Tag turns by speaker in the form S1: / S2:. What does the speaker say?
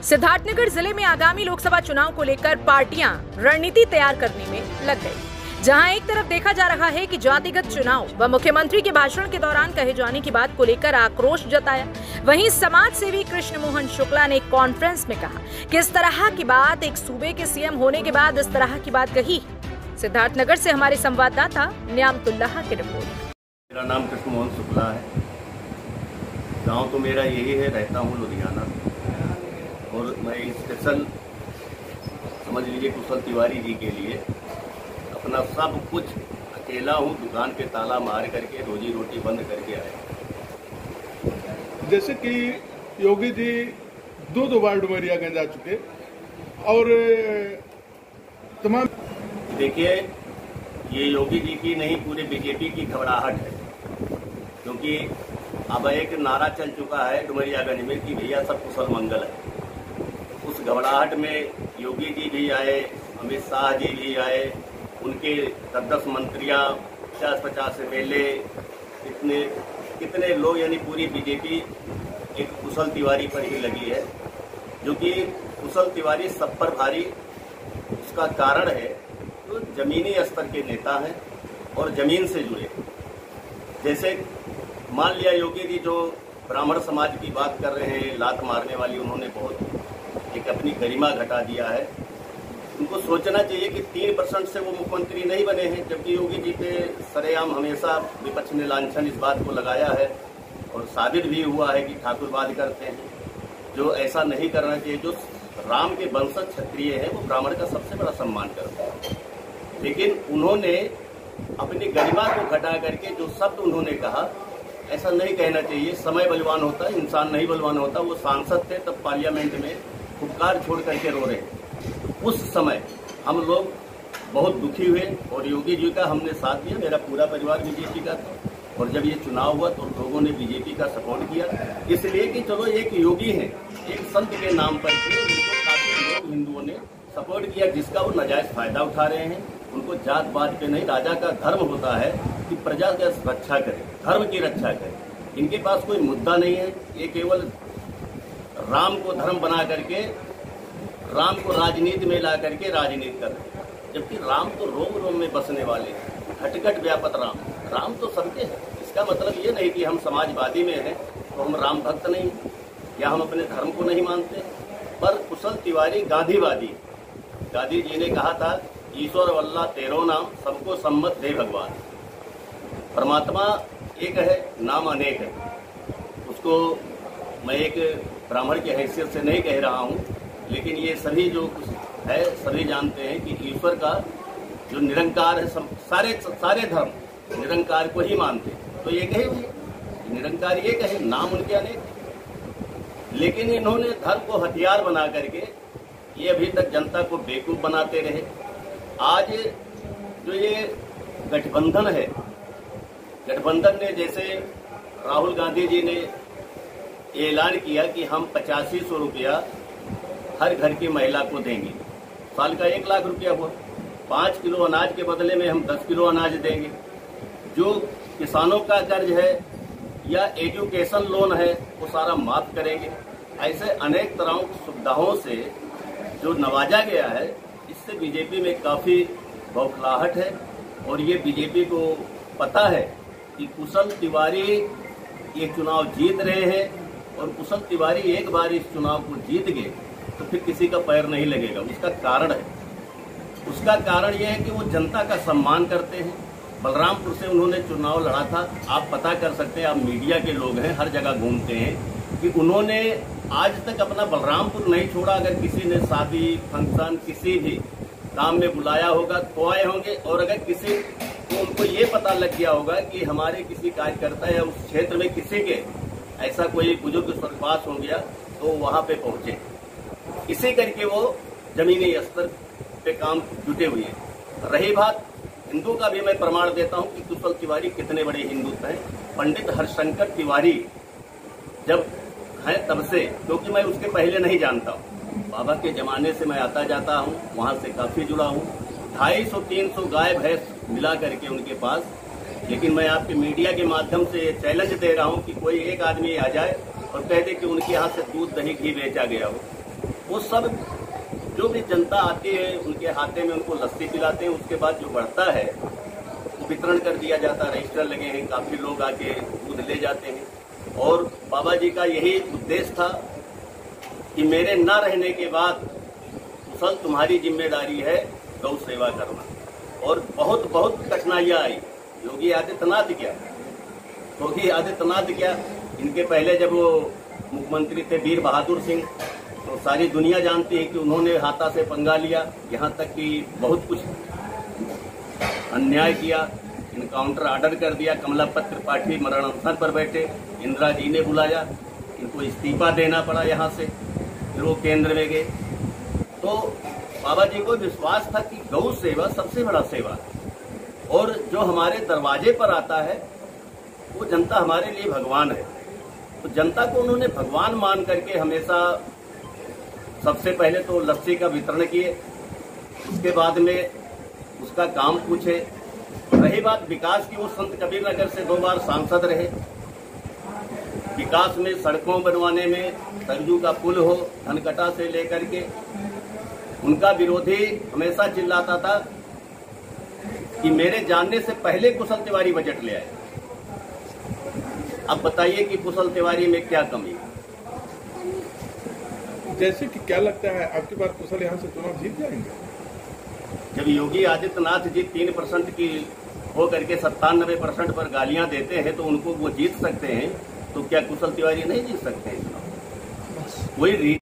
S1: सिद्धार्थनगर जिले में आगामी लोकसभा चुनाव को लेकर पार्टियां रणनीति तैयार करने में लग गई। जहां एक तरफ देखा जा रहा है कि जातिगत चुनाव व मुख्यमंत्री के भाषण के दौरान कहे जाने की बात को लेकर आक्रोश जताया, वहीं समाज सेवी कृष्ण मोहन शुक्ला ने एक कॉन्फ्रेंस में कहा कि इस तरह की बात एक सूबे के सीएम होने के बाद इस तरह की बात कही। सिद्धार्थनगर से हमारे संवाददाता न्यामतुल्लाह की रिपोर्ट।
S2: मेरा नाम कृष्ण मोहन शुक्ला है। गांव तो मेरा यही है, रहता हूँ लुधियाना और मैं स्पेशल समझ लीजिए कुशल तिवारी जी के लिए अपना सब कुछ अकेला हूँ, दुकान पे ताला मार करके रोजी रोटी बंद करके आया।
S3: जैसे कि योगी जी दो बार डुमरियागंज आ चुके और तमाम,
S2: देखिए ये योगी जी की नहीं पूरे बीजेपी की घबराहट है, क्योंकि अब एक नारा चल चुका है डुमरियागंज में कि भैया सब कुशल मंगल है। उस घबराहट में योगी जी भी आए, अमित शाह जी भी आए, उनके 10 मंत्रियां, 50-50 एमएलए, कितने लोग, यानी पूरी बीजेपी एक कुशल तिवारी पर ही लगी है, जो कि कुशल तिवारी सब पर भारी। उसका कारण है तो जमीनी स्तर के नेता हैं और जमीन से जुड़े। जैसे मान लिया योगी जी जो ब्राह्मण समाज की बात कर रहे हैं, लात मारने वाली, उन्होंने बहुत एक अपनी गरिमा घटा दिया है। उनको सोचना चाहिए कि 3% से वो मुख्यमंत्री नहीं बने हैं, जबकि योगी जी पे सरेआम हमेशा विपक्ष ने लांछन इस बात को लगाया है और साबित भी हुआ है कि ठाकुरवाद करते हैं, जो ऐसा नहीं करना चाहिए। जो राम के वंशज क्षत्रिय हैं वो ब्राह्मण का सबसे बड़ा सम्मान करते हैं, लेकिन उन्होंने अपनी गरिमा को घटा करके जो शब्द उन्होंने कहा, ऐसा नहीं कहना चाहिए। समय बलवान होता है, इंसान नहीं बलवान होता। वो सांसद थे तब पार्लियामेंट में फुटकार छोड़ करके रो रहे। उस समय हम लोग बहुत दुखी हुए और योगी जी का हमने साथ दिया। मेरा पूरा परिवार बीजेपी का था और जब ये चुनाव हुआ तो लोगों ने बीजेपी का सपोर्ट किया, इसलिए कि चलो एक योगी है, एक संत के नाम पर उनको काफी लोग हिंदुओं ने सपोर्ट किया, जिसका वो नाजायज फायदा उठा रहे हैं। उनको जात पात पे नहीं, राजा का धर्म होता है कि प्रजा का रक्षा करे, धर्म की रक्षा करे। इनके पास कोई मुद्दा नहीं है, ये केवल राम को धर्म बना करके, राम को राजनीति में ला करके राजनीति कर रहे हैं, जबकि राम तो रोम रोम में बसने वाले हैं, घट व्यापत राम। राम तो सबके हैं। इसका मतलब ये नहीं कि हम समाजवादी में हैं तो हम राम भक्त नहीं या हम अपने धर्म को नहीं मानते। पर कुशल तिवारी गांधीवादी। गांधी जी ने कहा था, ईश्वर वल्ला तेरो नाम, सबको सम्मत दे भगवान। परमात्मा एक है, नाम अनेक है। उसको मैं एक ब्राह्मण की हैसियत से नहीं कह रहा हूँ, लेकिन ये सभी जो कुछ है सभी जानते हैं कि ईश्वर का जो निरंकार है, सारे धर्म निरंकार को ही मानते हैं। तो ये कहे निरंकार ये कहे, नाम उनके अनेक, लेकिन इन्होंने धर्म को हथियार बना करके ये अभी तक जनता को बेवकूफ बनाते रहे। आज जो ये गठबंधन है, गठबंधन ने जैसे राहुल गांधी जी ने ऐलान किया कि हम 8500 रुपया हर घर की महिला को देंगे, साल का 1 लाख रुपया हुआ। 5 किलो अनाज के बदले में हम 10 किलो अनाज देंगे। जो किसानों का कर्ज है या एजुकेशन लोन है वो सारा माफ करेंगे। ऐसे अनेक तरह की सुविधाओं से जो नवाजा गया है, इससे बीजेपी में काफी बौखलाहट है और ये बीजेपी को पता है कि कुशल तिवारी ये चुनाव जीत रहे हैं और कुशल तिवारी एक बार इस चुनाव को जीत गए तो फिर किसी का पैर नहीं लगेगा। उसका कारण यह है कि वो जनता का सम्मान करते हैं। बलरामपुर से उन्होंने चुनाव लड़ा था, आप पता कर सकते हैं, आप मीडिया के लोग हैं, हर जगह घूमते हैं, कि उन्होंने आज तक अपना बलरामपुर नहीं छोड़ा। अगर किसी ने शादी फंक्शन किसी भी काम में बुलाया होगा तो आए होंगे, और अगर किसी को उनको ये पता लग गया होगा कि हमारे किसी कार्यकर्ता या उस क्षेत्र में किसी के ऐसा कोई बुजुर्ग स्वर्गवास हो गया तो वहां पे पहुंचे। इसी करके वो जमीनी स्तर पे काम जुटे हुए हैं। रही बात हिंदू का, भी मैं प्रमाण देता हूं कि कुशल तिवारी कितने बड़े हिंदू हैं। पंडित हरिशंकर तिवारी जब हैं तब से, क्योंकि मैं उसके पहले नहीं जानता हूं, बाबा के जमाने से मैं आता जाता हूं, वहां से काफी जुड़ा हूं। 250-300 गाय भैंस मिला करके उनके पास। लेकिन मैं आपके मीडिया के माध्यम से चैलेंज दे रहा हूं कि कोई एक आदमी आ जाए और कह दे कि उनके यहाँ से दूध दही घी बेचा गया हो। वो सब जो भी जनता आती है उनके हाथे में उनको लस्सी पिलाते हैं। उसके बाद जो बढ़ता है वो वितरण कर दिया जाता है। रजिस्टर लगे हैं, काफी लोग आके दूध ले जाते हैं। और बाबा जी का यही उद्देश्य था कि मेरे न रहने के बाद कुशल तुम्हारी जिम्मेदारी है गौ सेवा करना। और बहुत बहुत कठिनाइयां आई। योगी आदित्यनाथ क्या, इनके पहले जब वो मुख्यमंत्री थे वीर बहादुर सिंह, तो सारी दुनिया जानती है कि उन्होंने हाथा से पंगा लिया, यहाँ तक कि बहुत कुछ अन्याय किया, इनकाउंटर ऑर्डर कर दिया। कमलापत त्रिपाठी मरण अवसर पर बैठे, इंदिरा जी ने बुलाया, इनको इस्तीफा देना पड़ा यहाँ से, फिर वो केंद्र में गए। तो बाबा जी को विश्वास था कि गौ सेवा सबसे बड़ा सेवा है, और जो हमारे दरवाजे पर आता है वो जनता हमारे लिए भगवान है। तो जनता को उन्होंने भगवान मान करके हमेशा सबसे पहले तो लस्सी का वितरण किए, उसके बाद में उसका काम पूछे। रही बात विकास की, वो संत कबीर नगर से 2 बार सांसद रहे। विकास में, सड़कों बनवाने में, सरजू का पुल हो, धनकटा से लेकर के, उनका विरोधी हमेशा चिल्लाता था कि मेरे जानने से पहले कुशल तिवारी बजट ले आए। अब बताइए कि कुशल तिवारी में क्या कमी है?
S3: जैसे कि क्या लगता है आपकी बात, कुशल यहाँ से चुनाव जीत जाएंगे?
S2: जब योगी आदित्यनाथ जी 3% की हो करके 97% पर गालियां देते हैं तो उनको वो जीत सकते हैं, तो क्या कुशल तिवारी नहीं जीत सकते हैं? कोई